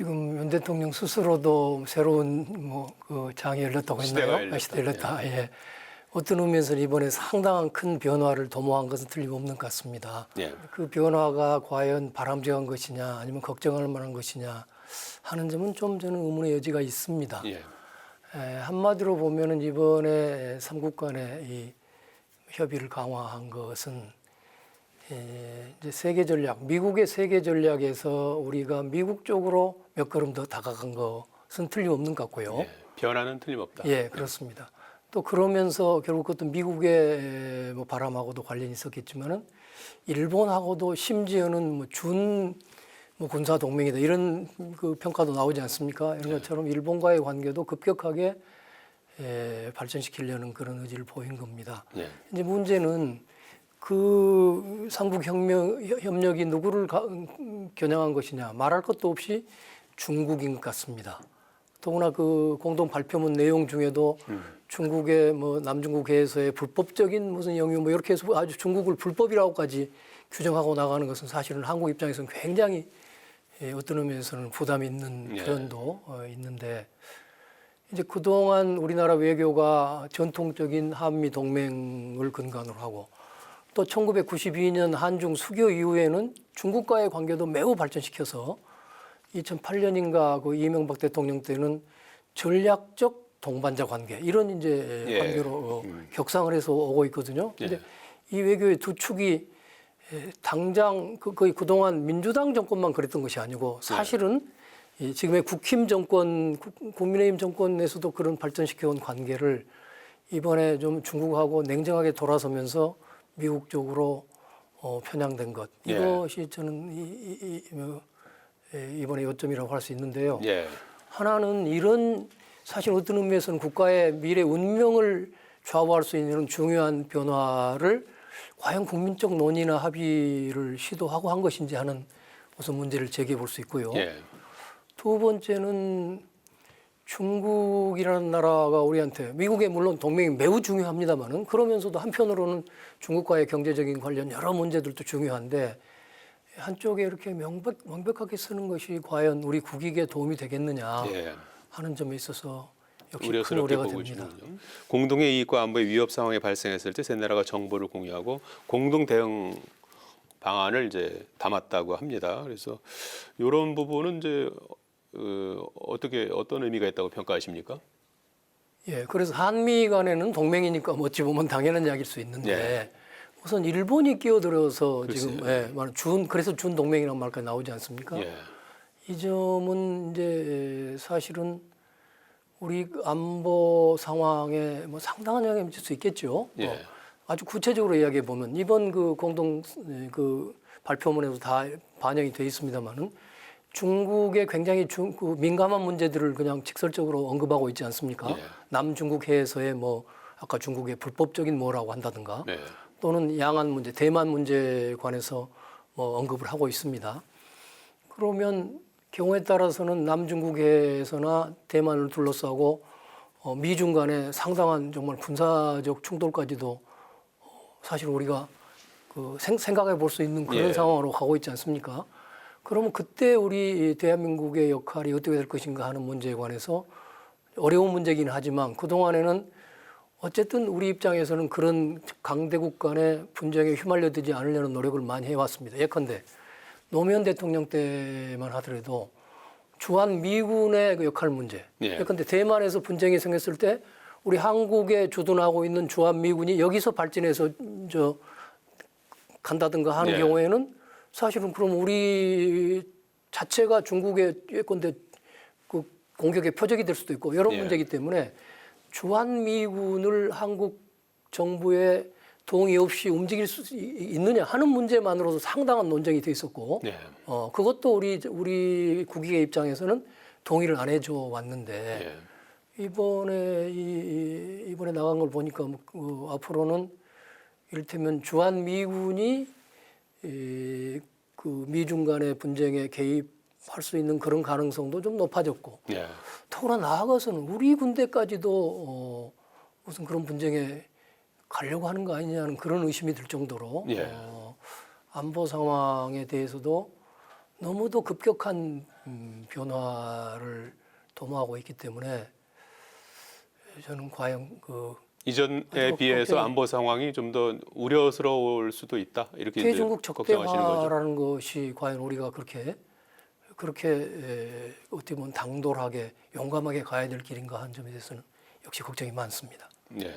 지금 윤 대통령 스스로도 새로운 그 장이 열렸다고 했나요? 시대가 열렸다. 예. 어떤 의미에서는 이번에 상당한 큰 변화를 도모한 것은 틀림없는 것 같습니다. 예. 그 변화가 과연 바람직한 것이냐 아니면 걱정할 만한 것이냐 하는 점은 좀 저는 의문의 여지가 있습니다. 예. 한마디로 보면은 이번에 삼국 간의 이 협의를 강화한 것은 이제 세계 전략, 미국의 세계 전략에서 우리가 미국 쪽으로 몇 걸음 더 다가간 것은 틀림없는 것 같고요. 예. 변화는 틀림없다. 예, 그렇습니다. 또 그러면서 결국 그것도 미국의 뭐 바람하고도 관련이 있었겠지만은 일본하고도 심지어는 뭐 군사 동맹이다 이런 그 평가도 나오지 않습니까? 이런 것처럼 일본과의 관계도 급격하게 발전시키려는 그런 의지를 보인 겁니다. 예. 이제 문제는 그 삼국 협력이 누구를 겨냥한 것이냐 말할 것도 없이 중국인 것 같습니다. 더구나 그 공동 발표문 내용 중에도 중국의 뭐 남중국 해에서의 불법적인 무슨 영유 뭐 이렇게 해서 아주 중국을 불법이라고까지 규정하고 나가는 것은 사실은 한국 입장에서는 굉장히 어떤 의미에서는 부담이 있는 표현도 있는데 이제 그동안 우리나라 외교가 전통적인 한미 동맹을 근간으로 하고 또 1992년 한중 수교 이후에는 중국과의 관계도 매우 발전시켜서 2008년인가 그 이명박 대통령 때는 전략적 동반자 관계 이런 이제 관계로 격상을 해서 오고 있거든요. 근데 이 외교의 두 축이 당장 거의 그동안 민주당 정권만 그랬던 것이 아니고 사실은 지금의 국힘 정권, 국민의힘 정권에서도 그런 발전시켜온 관계를 이번에 좀 중국하고 냉정하게 돌아서면서 미국 쪽으로 편향된 것 이것이 저는 이번에 요점이라고 할 수 있는데요. 하나는 이런 사실 어떤 의미에서는 국가의 미래 운명을 좌우할 수 있는 중요한 변화를 과연 국민적 논의나 합의를 시도하고 한 것인지 하는 우선 문제를 제기해 볼 수 있고요. 두 번째는 중국이라는 나라가 우리한테 미국의 물론 동맹이 매우 중요합니다만은 그러면서도 한편으로는 중국과의 경제적인 관련 여러 문제들도 중요한데 한쪽에 이렇게 명백하게 쓰는 것이 과연 우리 국익에 도움이 되겠느냐 하는 점에 있어서 역시 큰 우려가 됩니다. 공동의 이익과 안보의 위협 상황이 발생했을 때 세 나라가 정보를 공유하고 공동 대응 방안을 이제 담았다고 합니다. 그래서 이런 부분은 이제 어떤 의미가 있다고 평가하십니까? 예, 그래서 한미 간에는 동맹이니까 어찌 보면 당연한 이야기일 수 있는데 우선 일본이 끼어들어서 지금 그래서 준 동맹이라는 말까지 나오지 않습니까? 이 점은 이제 사실은 우리 안보 상황에 뭐 상당한 영향을 미칠 수 있겠죠. 아주 구체적으로 이야기해 보면 이번 그 공동 그 발표문에도 다 반영이 돼 있습니다만은 중국의 굉장히 그 민감한 문제들을 그냥 직설적으로 언급하고 있지 않습니까? 남중국 해에서의 뭐 아까 중국의 불법적인 뭐라고 한다든가 또는 양안 문제, 대만 문제에 관해서 뭐 언급을 하고 있습니다. 그러면 경우에 따라서는 남중국해에서나 대만을 둘러싸고 미중 간에 상당한 정말 군사적 충돌까지도 사실 우리가 그 생각해 볼 수 있는 그런 상황으로 가고 있지 않습니까? 그러면 그때 우리 대한민국의 역할이 어떻게 될 것인가 하는 문제에 관해서 어려운 문제이긴 하지만 그동안에는 어쨌든 우리 입장에서는 그런 강대국 간의 분쟁에 휘말려들지 않으려는 노력을 많이 해왔습니다. 예컨대 노무현 대통령 때만 하더라도 주한미군의 그 역할 문제. 예컨대 대만에서 분쟁이 생겼을 때 우리 한국에 주둔하고 있는 주한미군이 여기서 발전해서 간다든가 하는 경우에는 사실은 그럼 우리 자체가 중국의 예컨대 그 공격의 표적이 될 수도 있고 여러 문제이기 때문에 주한미군을 한국 정부의 동의 없이 움직일 수 있느냐 하는 문제만으로도 상당한 논쟁이 돼 있었고 그것도 우리 국익의 입장에서는 동의를 안 해줘 왔는데 이번에 나간 걸 보니까 앞으로는 이를테면 주한미군이 그 미중 간의 분쟁에 개입할 수 있는 그런 가능성도 좀 높아졌고 더구나 나아가서는 우리 군대까지도 무슨 그런 분쟁에 가려고 하는 거 아니냐는 그런 의심이 들 정도로 안보 상황에 대해서도 너무도 급격한 변화를 도모하고 있기 때문에 저는 과연 그 이전에 비해서 안보 상황이 좀 더 우려스러울 수도 있다 이렇게 이제 대중국 걱정하시는 거죠. 적대화라는 것이 과연 우리가 그렇게 어떻게 보면 당돌하게 용감하게 가야 될 길인가 하는 점에 대해서는 역시 걱정이 많습니다. 네.